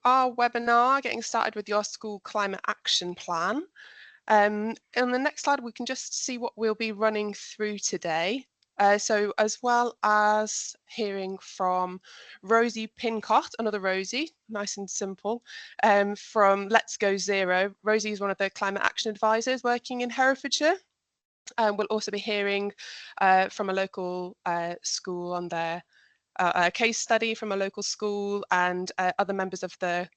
our webinar, Getting Started with Your School Climate Action Plan. On the next slide, we can just see what we'll be running through today. So as well as hearing from Rosie Pincott, another Rosie, nice and simple, from Let's Go Zero. Rosie is one of the climate action advisors working in Herefordshire. We'll also be hearing from a local school on their a case study from a local school and other members of the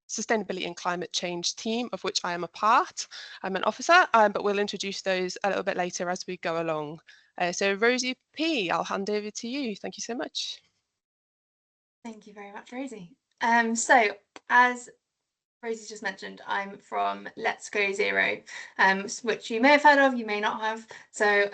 Sustainability and Climate Change team, of which I am a part. I'm an officer, but we'll introduce those a little bit later as we go along. So Rosie P, I'll hand over to you. Thank you so much. Thank you very much, Rosie. So as Rosie just mentioned, I'm from Let's Go Zero, which you may have heard of, you may not have. So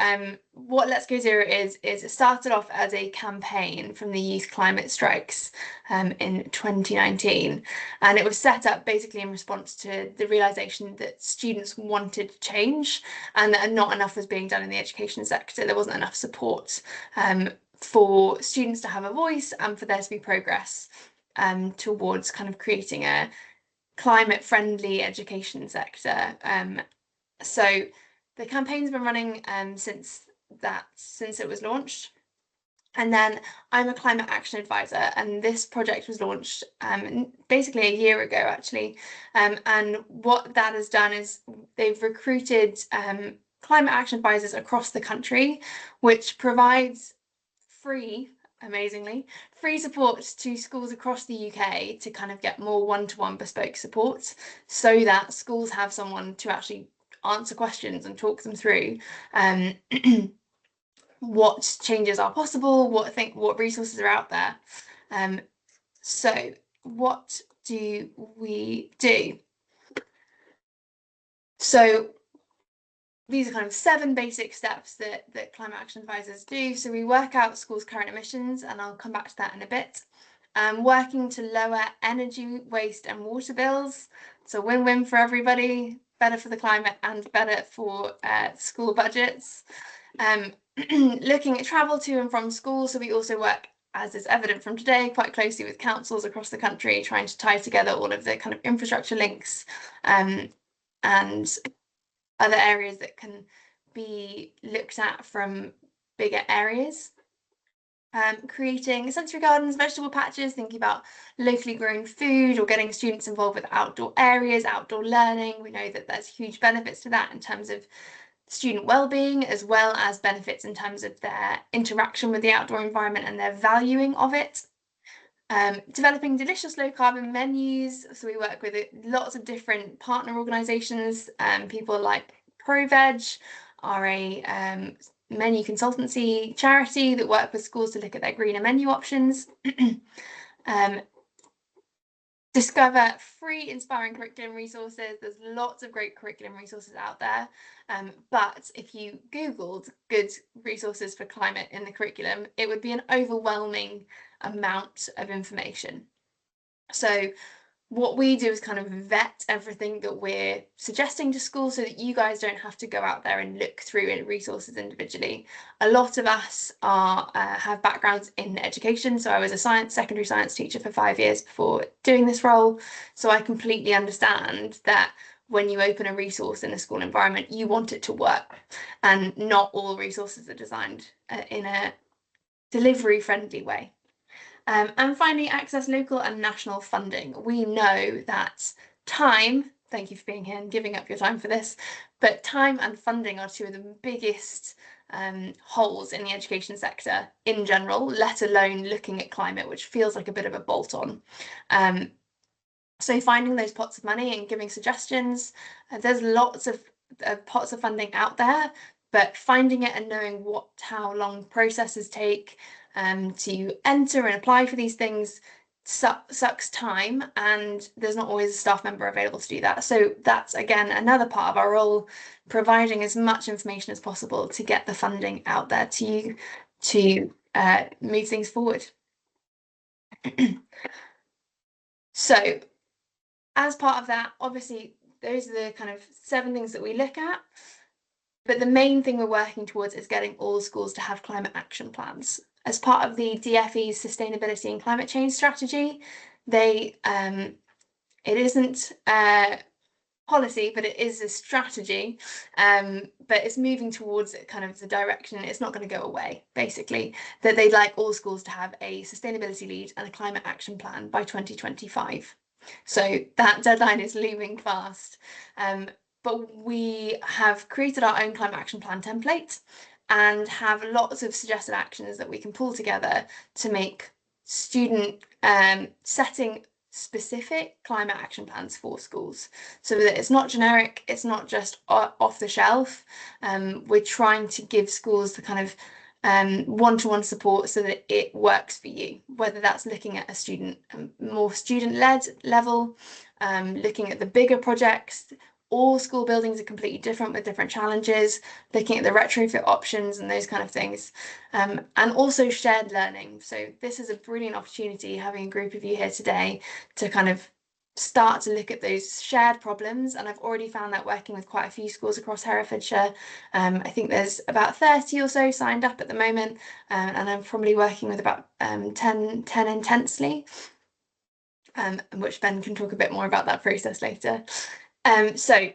what Let's Go Zero is it started off as a campaign from the Youth Climate Strikes in 2019. And it was set up basically in response to the realisation that students wanted change and that not enough was being done in the education sector. There wasn't enough support for students to have a voice and for there to be progress towards kind of creating a climate friendly education sector. So the campaign's been running since it was launched. And then I'm a climate action advisor, and this project was launched basically a year ago, actually. And what that has done is they've recruited climate action advisors across the country, which provides amazingly, free support to schools across the UK to kind of get more one-to-one bespoke support so that schools have someone to actually answer questions and talk them through what changes are possible, what resources are out there. So what do we do? So these are kind of 7 basic steps that climate action advisors do. So we work out schools' current emissions, and I'll come back to that in a bit. Working to lower energy, waste and water bills. It's a win-win for everybody, better for the climate and better for school budgets. Looking at travel to and from school. So we also work, as is evident from today, quite closely with councils across the country, trying to tie together all of the kind of infrastructure links and other areas that can be looked at from bigger areas. Creating sensory gardens, vegetable patches, thinking about locally grown food or getting students involved with outdoor areas, outdoor learning. We know that there's huge benefits to that in terms of student well-being, as well as benefits in terms of their interaction with the outdoor environment and their valuing of it. Developing delicious low carbon menus. So we work with lots of different partner organisations. People like ProVeg are a menu consultancy charity that work with schools to look at their greener menu options. Discover free inspiring curriculum resources. There's lots of great curriculum resources out there, but if you Googled good resources for climate in the curriculum, it would be an overwhelming amount of information. So what we do is kind of vet everything that we're suggesting to schools so that you guys don't have to go out there and look through resources individually. A lot of us have backgrounds in education. So I was a secondary science teacher for 5 years before doing this role. So I completely understand that when you open a resource in a school environment, you want it to work, and not all resources are designed in a delivery friendly way. And finally, access local and national funding. We know that time, thank you for being here and giving up your time for this, but time and funding are 2 of the biggest holes in the education sector in general, let alone looking at climate, which feels like a bit of a bolt-on. So finding those pots of money and giving suggestions, there's lots of pots of funding out there, but finding it and knowing how long processes take to enter and apply for these things sucks time, and there's not always a staff member available to do that. So that's again another part of our role, providing as much information as possible to get the funding out there to you to move things forward. So as part of that, obviously those are the kind of 7 things that we look at, but the main thing we're working towards is getting all schools to have climate action plans. As part of the DFE's Sustainability and Climate Change Strategy, they It isn't policy, but it is a strategy, but it's moving towards kind of the direction. It's not going to go away, basically, that they'd like all schools to have a sustainability lead and a climate action plan by 2025. So that deadline is looming fast. But we have created our own climate action plan template and have lots of suggested actions that we can pull together to make student setting specific climate action plans for schools, so that it's not generic, it's not just off the shelf. We're trying to give schools the kind of one-to-one support so that it works for you, whether that's looking at a student, more student-led level, looking at the bigger projects. All school buildings are completely different with different challenges, looking at the retrofit options and those kind of things, and also shared learning. So this is a brilliant opportunity, having a group of you here today, to kind of start to look at those shared problems. And I've already found that working with quite a few schools across Herefordshire. I think there's about 30 or so signed up at the moment, and I'm probably working with about 10 intensely, which Ben can talk a bit more about that process later. So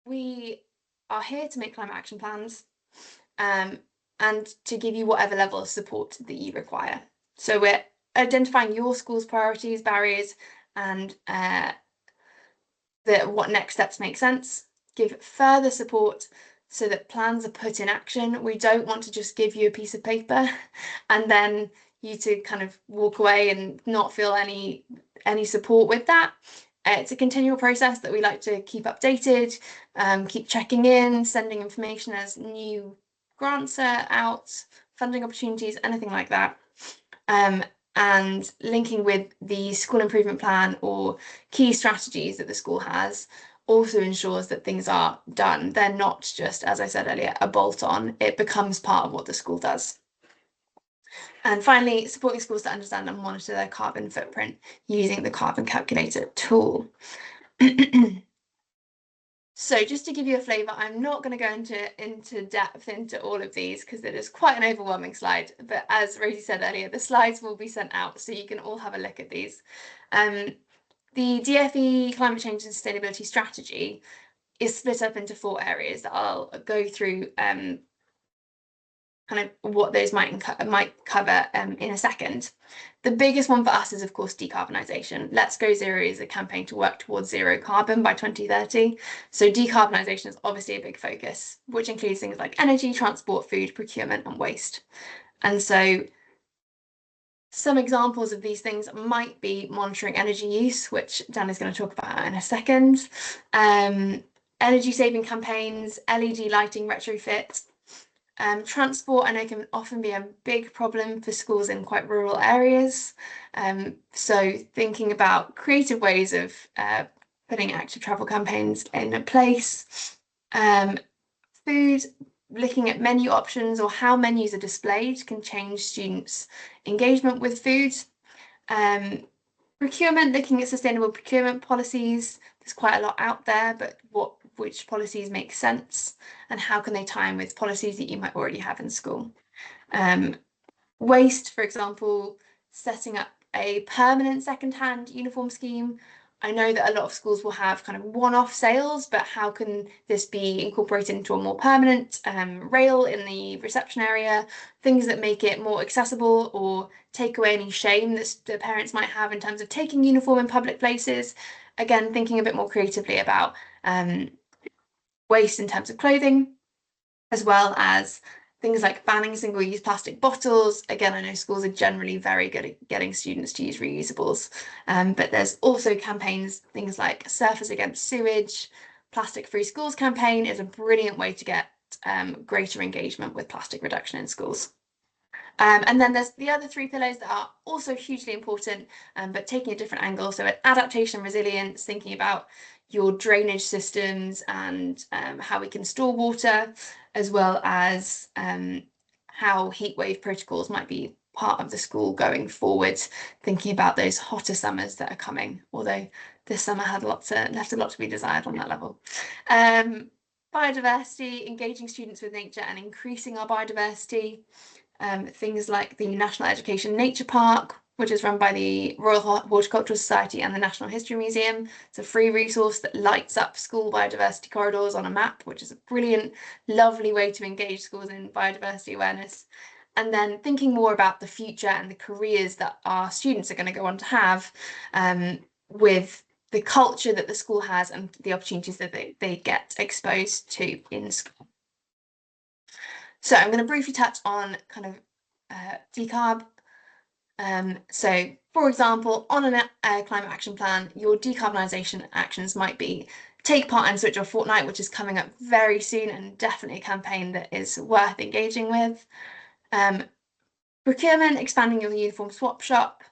we are here to make climate action plans, and to give you whatever level of support that you require. So we're identifying your school's priorities, barriers, and what next steps make sense. Give further support so that plans are put in action. We don't want to just give you a piece of paper and then you to kind of walk away and not feel any support with that. It's a continual process that we like to keep updated, keep checking in, sending information as new grants are out, funding opportunities, anything like that. And linking with the school improvement plan or key strategies that the school has also ensures that things are done. They're not just, as I said earlier, a bolt-on. It becomes part of what the school does. And finally, supporting schools to understand and monitor their carbon footprint using the carbon calculator tool. So just to give you a flavour, I'm not going to go into depth into all of these because it is quite an overwhelming slide. But as Rosie said earlier, the slides will be sent out so you can all have a look at these. The DfE Climate Change and Sustainability Strategy is split up into 4 areas that I'll go through kind of what those might cover in a second. The biggest one for us is, of course, decarbonisation. Let's Go Zero is a campaign to work towards zero carbon by 2030. So decarbonisation is obviously a big focus, which includes things like energy, transport, food, procurement, and waste. And so some examples of these things might be monitoring energy use, which Dan is going to talk about in a second, energy saving campaigns, LED lighting retrofit. Transport, I know, can often be a big problem for schools in quite rural areas. So thinking about creative ways of putting active travel campaigns in place. Food, looking at menu options or how menus are displayed can change students' engagement with food. Procurement, looking at sustainable procurement policies. There's quite a lot out there, but which policies make sense and how can they tie in with policies that you might already have in school. Waste, for example, setting up a permanent second-hand uniform scheme. I know that a lot of schools will have kind of one-off sales, but how can this be incorporated into a more permanent rail in the reception area? Things that make it more accessible or take away any shame that the parents might have in terms of taking uniform in public places. Again, thinking a bit more creatively about waste in terms of clothing, as well as things like banning single-use plastic bottles. Again, I know schools are generally very good at getting students to use reusables, but there's also campaigns, things like Surfers Against Sewage. Plastic-Free Schools campaign is a brilliant way to get greater engagement with plastic reduction in schools. And then there's the other 3 pillars that are also hugely important, but taking a different angle. So adaptation, resilience, thinking about your drainage systems and how we can store water, as well as how heatwave protocols might be part of the school going forward, thinking about those hotter summers that are coming, although this summer had left a lot to be desired on that level. Biodiversity, engaging students with nature and increasing our biodiversity. Things like the National Education Nature Park, which is run by the Royal Horticultural Society and the National History Museum. It's a free resource that lights up school biodiversity corridors on a map, which is a brilliant, lovely way to engage schools in biodiversity awareness. And then thinking more about the future and the careers that our students are going to go on to have, with the culture that the school has and the opportunities that they get exposed to in school. So I'm going to briefly touch on kind of decarb. So, for example, on a climate action plan, your decarbonisation actions might be take part in Switch Off Fortnight, which is coming up very soon and definitely a campaign that is worth engaging with. Procurement, expanding your uniform swap shop,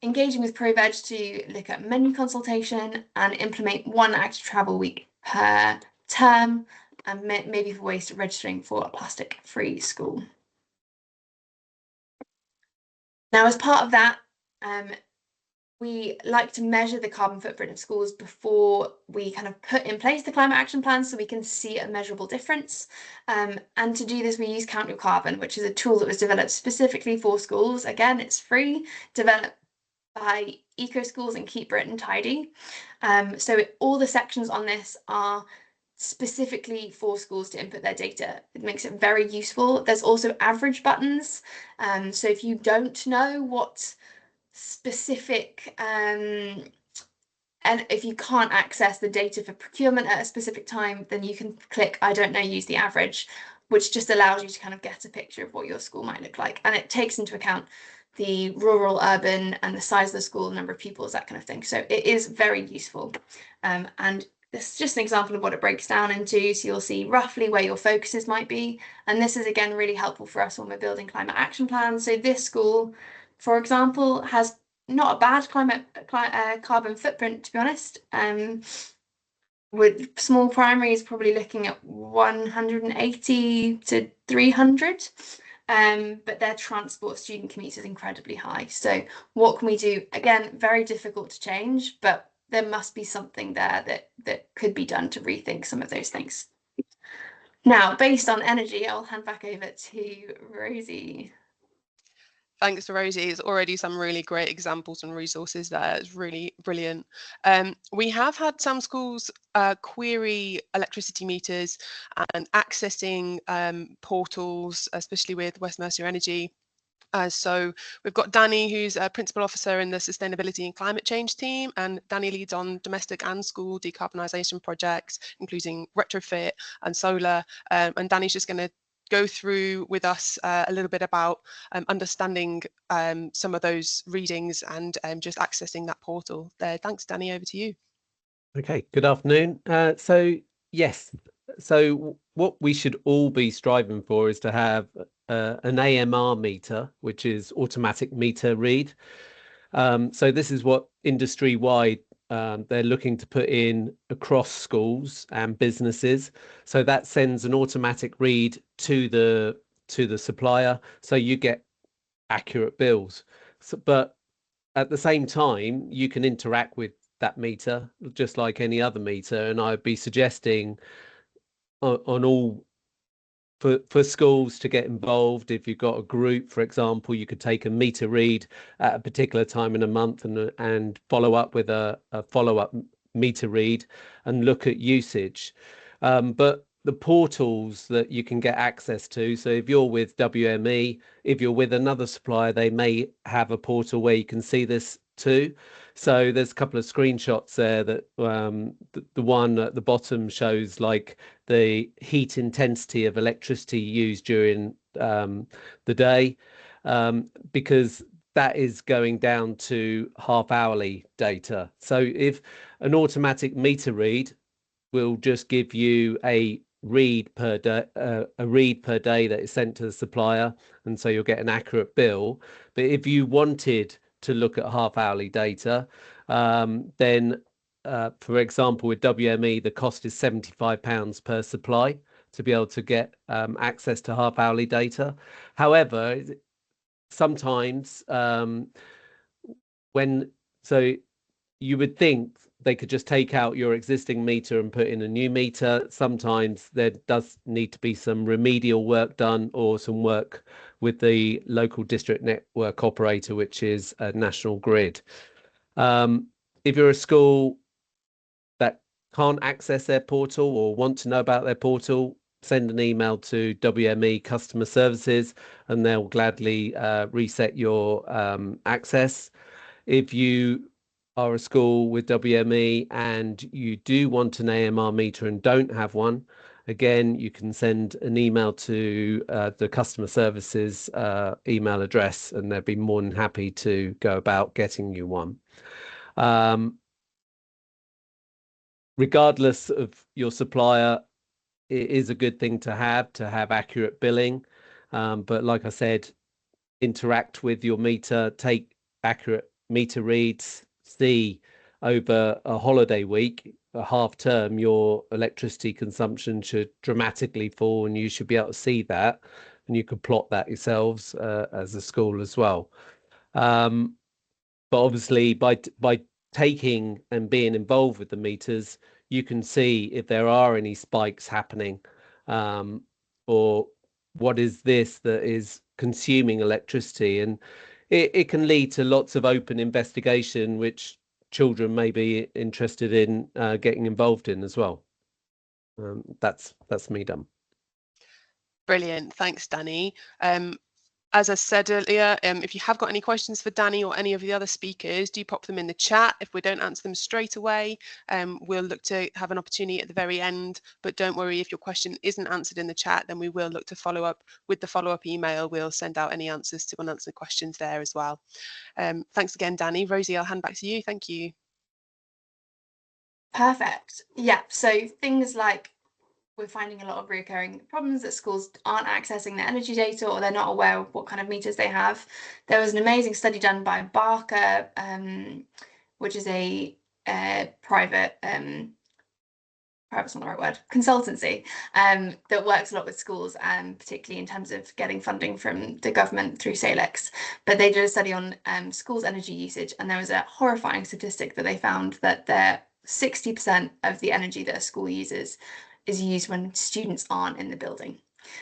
engaging with ProVeg to look at menu consultation and implement one active travel week per term, and maybe for waste registering for a plastic-free school. Now, as part of that, we like to measure the carbon footprint of schools before we kind of put in place the climate action plan so we can see a measurable difference. And to do this, we use Count Your Carbon, which is a tool that was developed specifically for schools. Again, it's free, developed by Eco Schools and Keep Britain Tidy. So all the sections on this are specifically for schools to input their data. It makes it very useful. There's also average buttons. So if you don't know what specific and if you can't access the data for procurement at a specific time, then you can click I don't know, use the average, which just allows you to kind of get a picture of what your school might look like, and it takes into account the rural, urban, and the size of the school, number of pupils, that kind of thing. So it is very useful, and this is just an example of what it breaks down into. So you'll see roughly where your focuses might be, and this is again really helpful for us when we're building climate action plans. So this school, for example, has not a bad carbon footprint, to be honest. With small primary is probably looking at 180 to 300, but their transport student commute is incredibly high. So what can we do? Again, very difficult to change, but there must be something there that could be done to rethink some of those things. Now, based on energy, I'll hand back over to Rosie. Thanks, Rosie. It's already some really great examples and resources there. It's really brilliant. We have had some schools query electricity meters and accessing portals, especially with West Mercia Energy. So we've got Danny, who's a principal officer in the Sustainability and Climate Change team, and Danny leads on domestic and school decarbonisation projects, including retrofit and solar. And Danny's just going to go through with us a little bit about understanding some of those readings and just accessing that portal there. Thanks, Danny, over to you. Okay, good afternoon. So yes, so what we should all be striving for is to have an AMR meter, which is automatic meter read. So this is what industry-wide they're looking to put in across schools and businesses. So that sends an automatic read to the supplier, so you get accurate bills. So, but at the same time, you can interact with that meter just like any other meter, and I'd be suggesting on all for schools to get involved. If you've got a group, for example, you could take a meter read at a particular time in a month and follow up with a follow-up meter read and look at usage. But the portals that you can get access to, so if you're with WME, if you're with another supplier, they may have a portal where you can see this too. So there's a couple of screenshots there that the one at the bottom shows like the heat intensity of electricity used during the day, because that is going down to half-hourly data. So if an automatic meter read will just give you a read per day, that is sent to the supplier, and so you'll get an accurate bill. But if you wanted to look at half-hourly data, then for example, with WME, the cost is £75 per supply to be able to get access to half-hourly data. However, sometimes you would think they could just take out your existing meter and put in a new meter. Sometimes there does need to be some remedial work done or some work with the local district network operator, which is a National Grid. If you're a school that can't access their portal or want to know about their portal, send an email to WME Customer Services and they'll gladly reset your access. If you are a school with WME and you do want an AMR meter and don't have one, again, you can send an email to the customer services email address and they'll be more than happy to go about getting you one. Regardless of your supplier, it is a good thing to have accurate billing. But like I said, interact with your meter, take accurate meter reads, see over a holiday week, a half term, your electricity consumption should dramatically fall and you should be able to see that and you can plot that yourselves as a school as well. But obviously by taking and being involved with the meters, you can see if there are any spikes happening, or what is this that is consuming electricity, and it can lead to lots of open investigation, which children may be interested in getting involved in as well. That's me done. Brilliant, thanks, Danny. As I said earlier, if you have got any questions for Danny or any of the other speakers, do pop them in the chat. If we don't answer them straight away, we'll look to have an opportunity at the very end. But don't worry, if your question isn't answered in the chat, then we will look to follow up with the follow-up email. We'll send out any answers to unanswered questions there as well. Thanks again, Danny. Rosie, I'll hand back to you. Thank you. Perfect. Yeah, so things like we're finding a lot of recurring problems that schools aren't accessing their energy data or they're not aware of what kind of meters they have. There was an amazing study done by Barker, which is a private, private's not the right word, consultancy, that works a lot with schools, and particularly in terms of getting funding from the government through SALEX. But they did a study on schools' energy usage, and there was a horrifying statistic that they found that 60% of the energy that a school uses is used when students aren't in the building.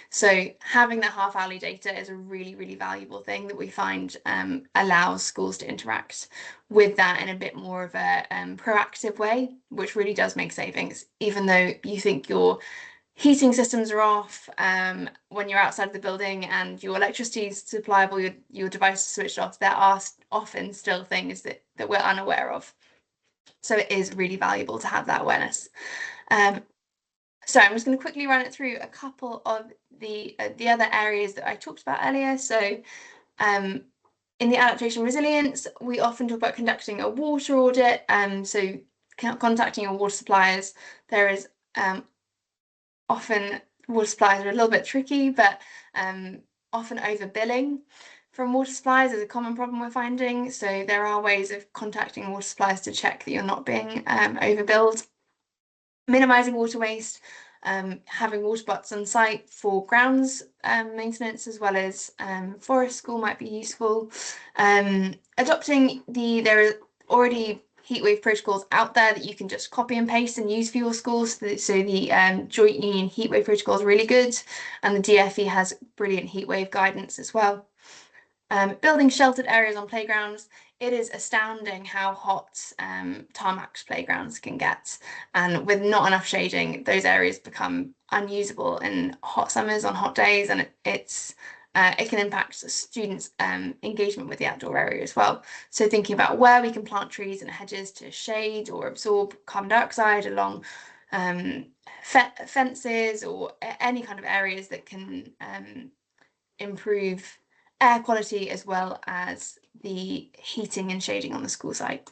So having that half-hourly data is a really, really valuable thing that we find allows schools to interact with that in a bit more of a proactive way, which really does make savings. Even though you think your heating systems are off when you're outside of the building and your electricity is supplyable, your device is switched off, there are often still things that we're unaware of. So it is really valuable to have that awareness. So I'm just going to quickly run it through a couple of the other areas that I talked about earlier. So in the adaptation resilience, we often talk about conducting a water audit. So contacting your water suppliers. There is often water suppliers are a little bit tricky, but often overbilling from water suppliers is a common problem we're finding. So there are ways of contacting water suppliers to check that you're not being overbilled. Minimising water waste, having water bots on site for grounds maintenance as well as forest school might be useful. Adopting there are already heatwave protocols out there that you can just copy and paste and use for your schools. So the Joint Union heatwave protocol is really good, and the DFE has brilliant heatwave guidance as well. Building sheltered areas on playgrounds. It is astounding how hot tarmac playgrounds can get, and with not enough shading, those areas become unusable in hot summers on hot days, and it can impact students' engagement with the outdoor area as well. So thinking about where we can plant trees and hedges to shade or absorb carbon dioxide along fences or any kind of areas that can improve air quality as well as the heating and shading on the school site.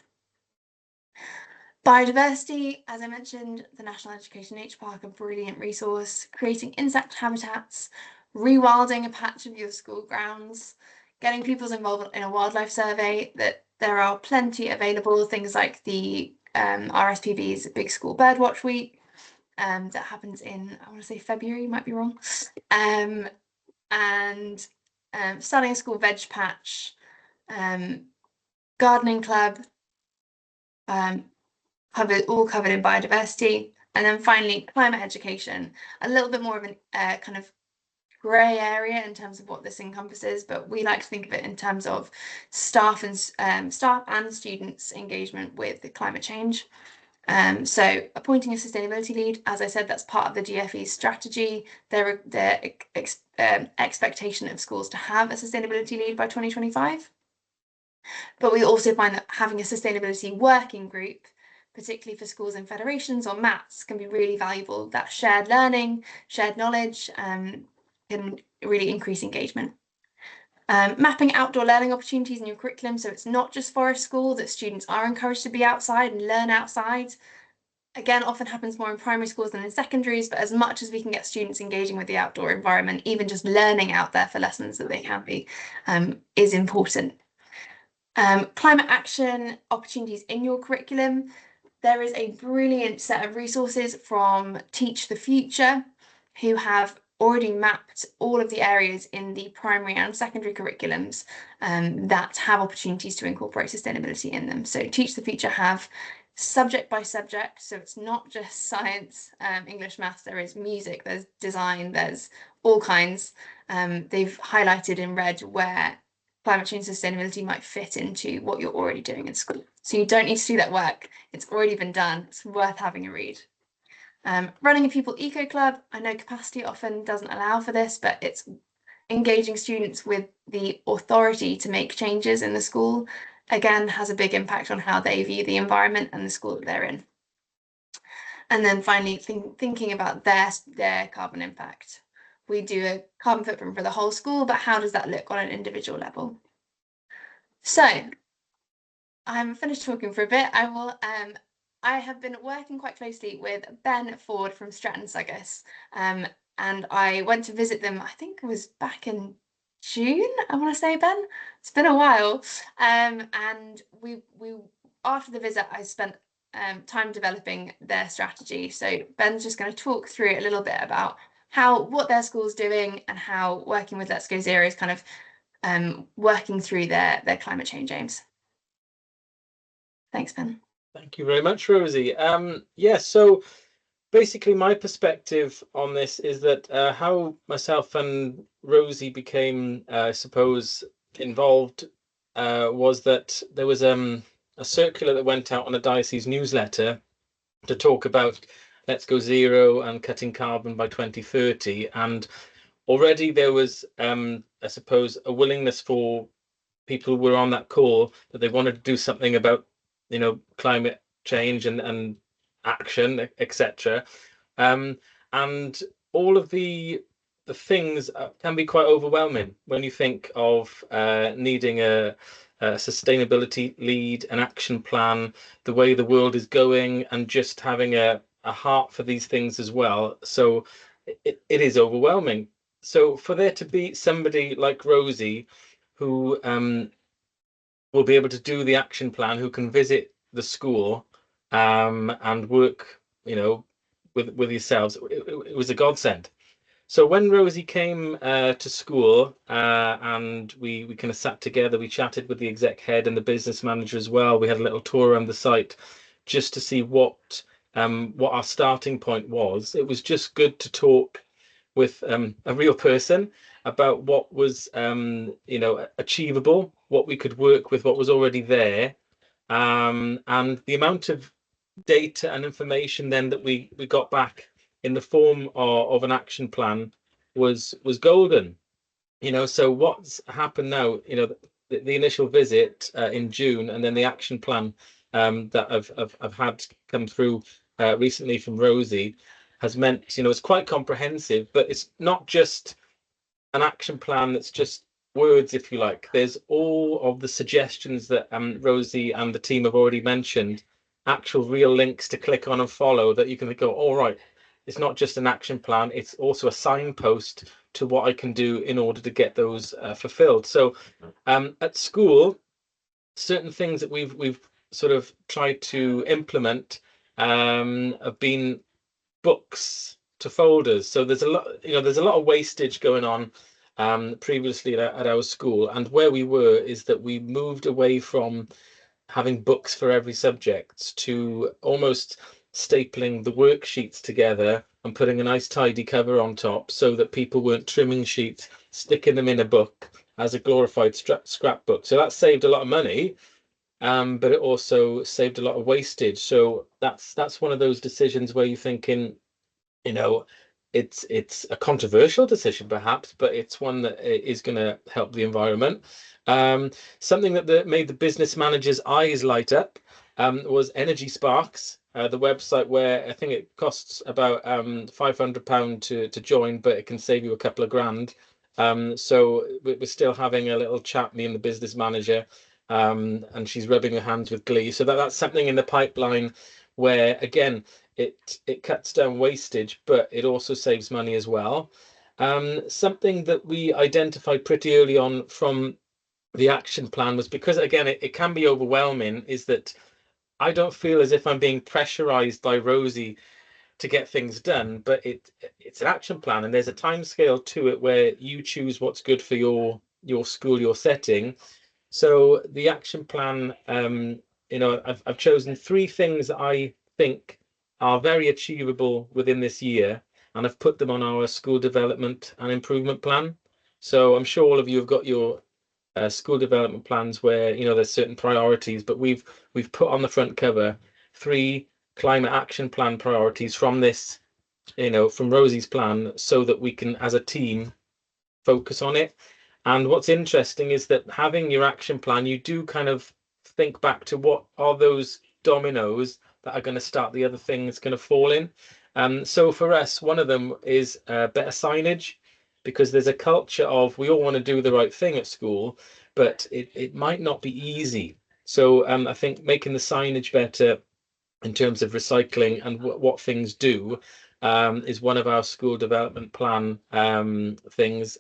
Biodiversity, as I mentioned, the National Education Nature Park, a brilliant resource, creating insect habitats, rewilding a patch of your school grounds, getting people's involvement in a wildlife survey, that there are plenty available, things like the RSPB's Big School Birdwatch Week, that happens in, I want to say February, might be wrong, and starting a school veg patch, gardening club, covered in biodiversity. And then finally, climate education, a little bit more of an kind of grey area in terms of what this encompasses, but we like to think of it in terms of staff and students' engagement with the climate change. So appointing a sustainability lead, as I said, that's part of the GFE's strategy. Their expectation of schools to have a sustainability lead by 2025. But we also find that having a sustainability working group, particularly for schools and federations or MATs, can be really valuable. That shared learning, shared knowledge can really increase engagement. Mapping outdoor learning opportunities in your curriculum, so it's not just for a school, that students are encouraged to be outside and learn outside. Again, often happens more in primary schools than in secondaries, but as much as we can get students engaging with the outdoor environment, even just learning out there for lessons that they can be, is important. Climate action opportunities in your curriculum. There is a brilliant set of resources from Teach the Future, who have already mapped all of the areas in the primary and secondary curriculums that have opportunities to incorporate sustainability in them. So Teach the Future have subject by subject, so it's not just science, English, maths, there is music, there's design, there's all kinds. They've highlighted in red where climate change sustainability might fit into what you're already doing in school. So you don't need to do that work. It's already been done. It's worth having a read. Running a pupil eco club. I know capacity often doesn't allow for this, but it's engaging students with the authority to make changes in the school. Again, has a big impact on how they view the environment and the school that they're in. And then finally, thinking about their carbon impact. We do a carbon footprint for the whole school, but how does that look on an individual level? So I'm finished talking for a bit. I have been working quite closely with Ben Ford from Stratton Suggis, and I went to visit them, I think it was back in June, I want to say, Ben. It's been a while. And we after the visit, I spent time developing their strategy. So Ben's just going to talk through a little bit about what their school's doing and how working with Let's Go Zero is kind of working through their climate change aims. Thanks, Ben. Thank you very much, Rosie. Yeah, so basically my perspective on this is that how myself and Rosie became, I suppose, involved was that there was a circular that went out on a diocese newsletter to talk about Let's Go Zero and cutting carbon by 2030. And already there was, I suppose, a willingness for people who were on that call that they wanted to do something about, you know, climate change and action, etc. And all of the things can be quite overwhelming when you think of needing a sustainability lead, an action plan, the way the world is going, and just having a heart for these things as well. So it is overwhelming. So for there to be somebody like Rosie who will be able to do the action plan, who can visit the school and work, you know, with yourselves, it was a godsend. So when Rosie came to school and we kind of sat together, we chatted with the exec head and the business manager as well. We had a little tour around the site just to see what our starting point was. It was just good to talk with a real person about what was you know, achievable, what we could work with, what was already there, and the amount of data and information then that we got back in the form of an action plan was golden. You know, so what's happened now, you know, the initial visit in June, and then the action plan that I've had come through recently from Rosie has meant, you know, it's quite comprehensive, but it's not just an action plan that's just words, if you like. There's all of the suggestions that Rosie and the team have already mentioned, actual real links to click on and follow that you can go, all right, it's not just an action plan, it's also a signpost to what I can do in order to get those fulfilled. So at school, certain things that we've sort of tried to implement have been books to folders. So there's a lot, you know, there's a lot of wastage going on previously at our school, and where we were is that we moved away from having books for every subject, to almost stapling the worksheets together and putting a nice tidy cover on top so that people weren't trimming sheets, sticking them in a book as a glorified scrapbook. So that saved a lot of money, but it also saved a lot of wastage. So that's one of those decisions where you're thinking, you know, it's a controversial decision perhaps, but it's one that is going to help the environment. Something that made the business manager's eyes light up was Energy Sparks, the website where I think it costs about £500 to join, but it can save you a couple of grand. So we're still having a little chat, me and the business manager, and she's rubbing her hands with glee. So that's something in the pipeline where, again, it cuts down wastage, but it also saves money as well. Something that we identified pretty early on from the action plan was, because again it can be overwhelming, is that I don't feel as if I'm being pressurized by Rosie to get things done, but it's an action plan and there's a time scale to it where you choose what's good for your school, your setting. So the action plan, I've chosen 3 things that I think are very achievable within this year, and I've put them on our school development and improvement plan. So I'm sure all of you have got your school development plans where there's certain priorities, but we've put on the front cover 3 climate action plan priorities from this, from Rosie's plan, so that we can, as a team, focus on it. And what's interesting is that having your action plan, you do kind of think back to what are those dominoes that are going to start the other things going to fall in. So for us, one of them is better signage, because there's a culture of we all want to do the right thing at school, but it might not be easy. So I think making the signage better in terms of recycling and what things do is one of our school development plan things.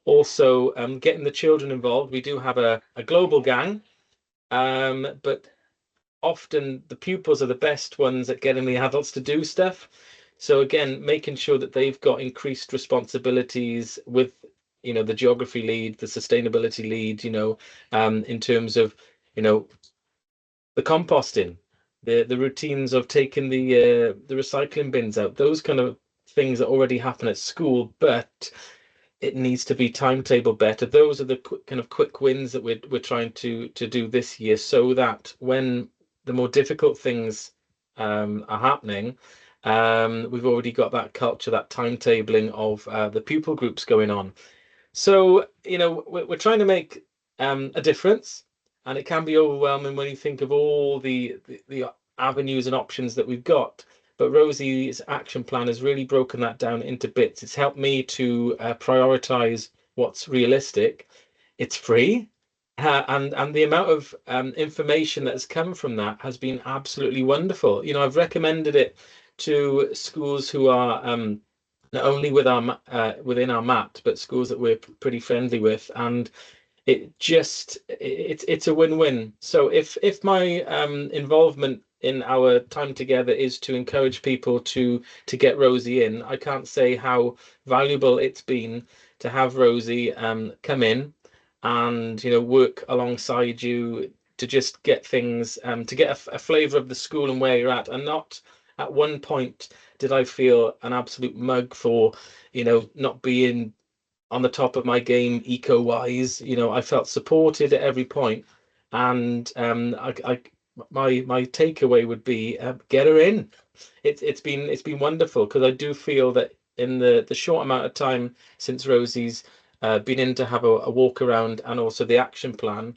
Also, getting the children involved. We do have a global gang, but often the pupils are the best ones at getting the adults to do stuff. So again, making sure that they've got increased responsibilities with, the geography lead, the sustainability lead, in terms of, the composting, the routines of taking the recycling bins out, those kind of things that already happen at school, but it needs to be timetable better. Those are the kind of quick wins that we're trying to do this year, so that when the more difficult things are happening, we've already got that culture, that timetabling of the pupil groups going on. So we're trying to make a difference, and it can be overwhelming when you think of all the avenues and options that we've got. But Rosie's action plan has really broken that down into bits. It's helped me to prioritize what's realistic. It's free, and the amount of information that has come from that has been absolutely wonderful. I've recommended it to schools who are not only with within our MAT, but schools that we're pretty friendly with, and it's a win-win. So if my involvement in our time together is to encourage people to get Rosie in, I can't say how valuable it's been to have Rosie come in and work alongside you to just get things, to get a flavour of the school and where you're at. And not at one point did I feel an absolute mug for not being on the top of my game eco-wise. I felt supported at every point, and my takeaway would be get her in. It's been wonderful, because I do feel that in the short amount of time since Rosie's been in to have a walk around, and also the action plan,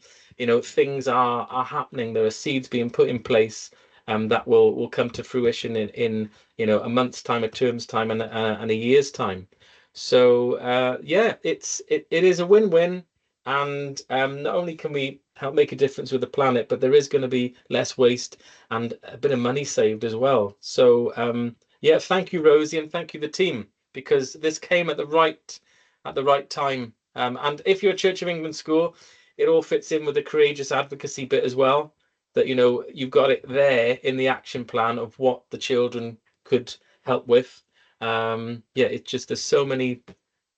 things are happening. There are seeds being put in place that will come to fruition in a month's time, a term's time, and a year's time. So yeah, it is a win-win, and not only can we help make a difference with the planet, but there is going to be less waste and a bit of money saved as well. So yeah, thank you, Rosie, and thank you, the team, because this came at the right time. And if you're a Church of England school, it all fits in with the courageous advocacy bit as well, that you've got it there in the action plan of what the children could help with. Yeah, it's just, there's so many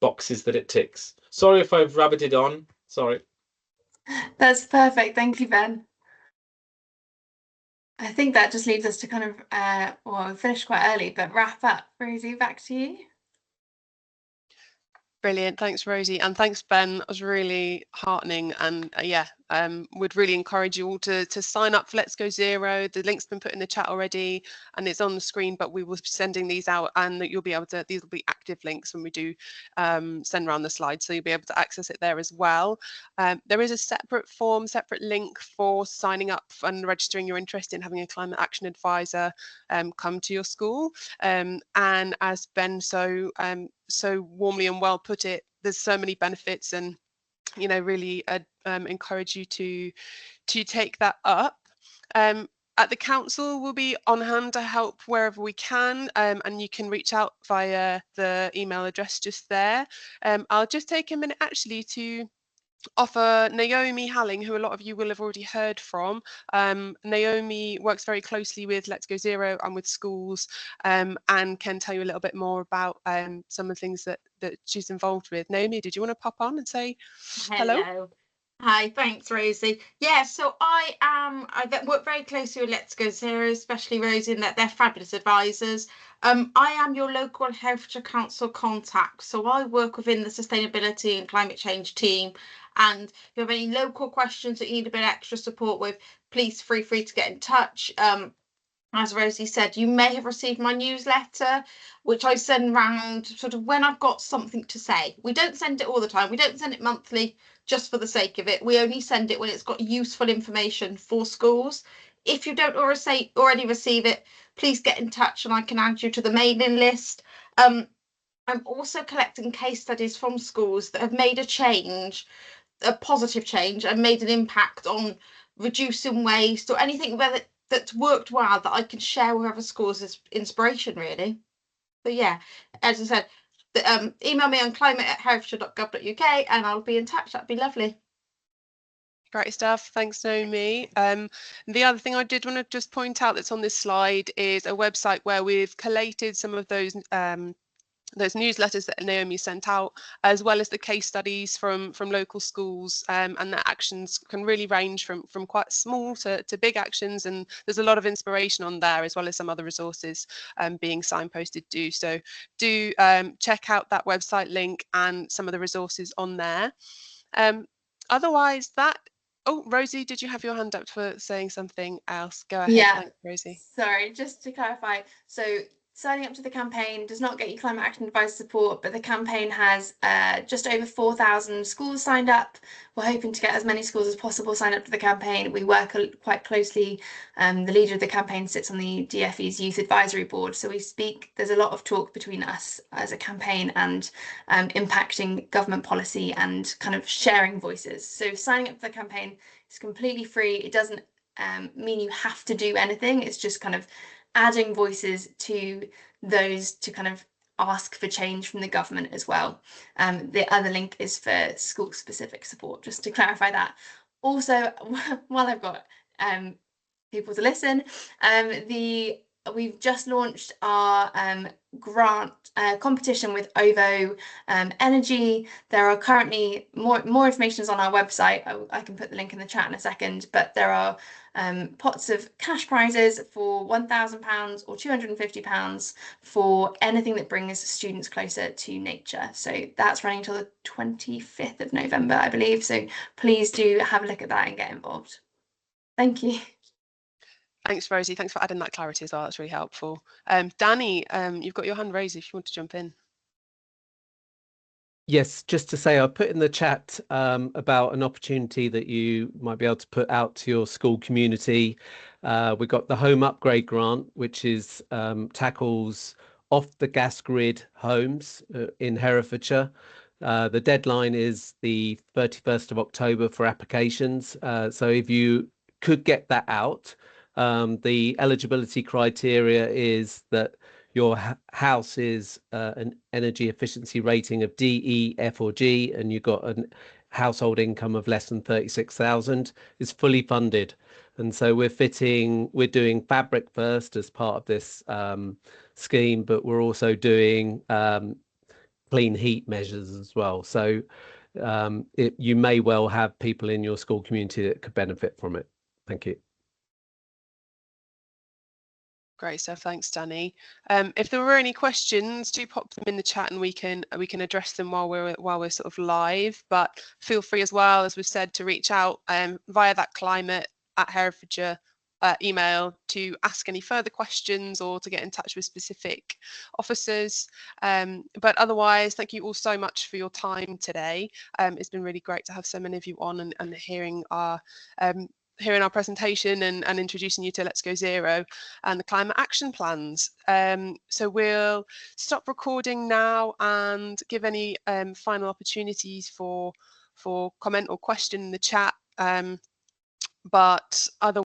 boxes that it ticks. Sorry if I've rabbited on. Sorry. That's perfect. Thank you, Ben. I think that just leads us to kind of, well, we finished quite early, but wrap up. Rosie, back to you. Brilliant. Thanks, Rosie. And thanks, Ben. That was really heartening. And would really encourage you all to sign up for Let's Go Zero. The link's been put in the chat already and it's on the screen, but we will be sending these out, and that you'll be able to, these will be active links when we do send around the slides. So you'll be able to access it there as well. There is a separate form, separate link for signing up and registering your interest in having a climate action advisor come to your school. And as Ben so warmly and well put it, there's so many benefits, and really encourage you to take that up. At the council, we'll be on hand to help wherever we can, and you can reach out via the email address just there. I'll just take a minute actually to offer Naomi Halling, who a lot of you will have already heard from. Naomi works very closely with Let's Go Zero and with schools, and can tell you a little bit more about some of the things that she's involved with. Naomi, did you want to pop on and say hello? Hello. Hi, thanks, Rosie. Yeah, so I work very closely with Let's Go Zero, especially Rosie, in that they're fabulous advisors. I am your local Herefordshire Council contact, so I work within the sustainability and climate change team. And if you have any local questions that you need a bit extra support with, please feel free to get in touch. As Rosie said, you may have received my newsletter, which I send round sort of when I've got something to say. We don't send it all the time. We don't send it monthly just for the sake of it. We only send it when it's got useful information for schools. If you don't already receive it, please get in touch and I can add you to the mailing list. I'm also collecting case studies from schools that have made a change, a positive change, and made an impact on reducing waste or anything that's worked well that I can share with other schools as inspiration, really. So yeah, as I said, email me on climate@herefordshire.gov.uk and I'll be in touch. That'd be lovely. Great stuff. Thanks, Naomi. The other thing I did want to just point out that's on this slide is a website where we've collated some of those newsletters that Naomi sent out, as well as the case studies from local schools, and the actions can really range from quite small to big actions, and there's a lot of inspiration on there, as well as some other resources being signposted too. So do check out that website link and some of the resources on there. Otherwise, Rosie, did you have your hand up for saying something else? Go ahead. Yeah. Thanks, Rosie. Sorry, just to clarify. So signing up to the campaign does not get you climate action advice support, but the campaign has just over 4,000 schools signed up. We're hoping to get as many schools as possible signed up to the campaign. We work quite closely. The leader of the campaign sits on the DFE's Youth Advisory Board. So there's a lot of talk between us as a campaign and impacting government policy and kind of sharing voices. So signing up to the campaign is completely free. It doesn't mean you have to do anything. It's just kind of adding voices to those to kind of ask for change from the government as well. The other link is for school specific support, just to clarify that. Also, while I've got people to listen, we've just launched our grant competition with OVO Energy. There are currently more information is on our website. I can put the link in the chat in a second, but there are pots of cash prizes for £1,000 or £250 for anything that brings students closer to nature. So that's running until the 25th of November, I believe. So please do have a look at that and get involved. Thank you. Thanks, Rosie. Thanks for adding that clarity as well. That's really helpful. Danny, you've got your hand raised if you want to jump in. Yes, just to say, I put in the chat about an opportunity that you might be able to put out to your school community. We've got the Home Upgrade Grant, which is tackles off the gas grid homes in Herefordshire. The deadline is the 31st of October for applications. So if you could get that out, the eligibility criteria is that your house is an energy efficiency rating of D, E, F or G, and you've got a household income of less than 36,000. It's fully funded. And so we're doing fabric first as part of this scheme, but we're also doing clean heat measures as well. So you may well have people in your school community that could benefit from it. Thank you. Great stuff. Thanks, Danny. If there were any questions, do pop them in the chat, and we can address them while we're sort of live. But feel free as well, as we've said, to reach out via that climate@Herefordshire email to ask any further questions or to get in touch with specific officers. But otherwise, thank you all so much for your time today. It's been really great to have so many of you on and hearing our presentation and introducing you to Let's Go Zero and the climate action plans. So we'll stop recording now and give any final opportunities for comment or question in the chat. But otherwise,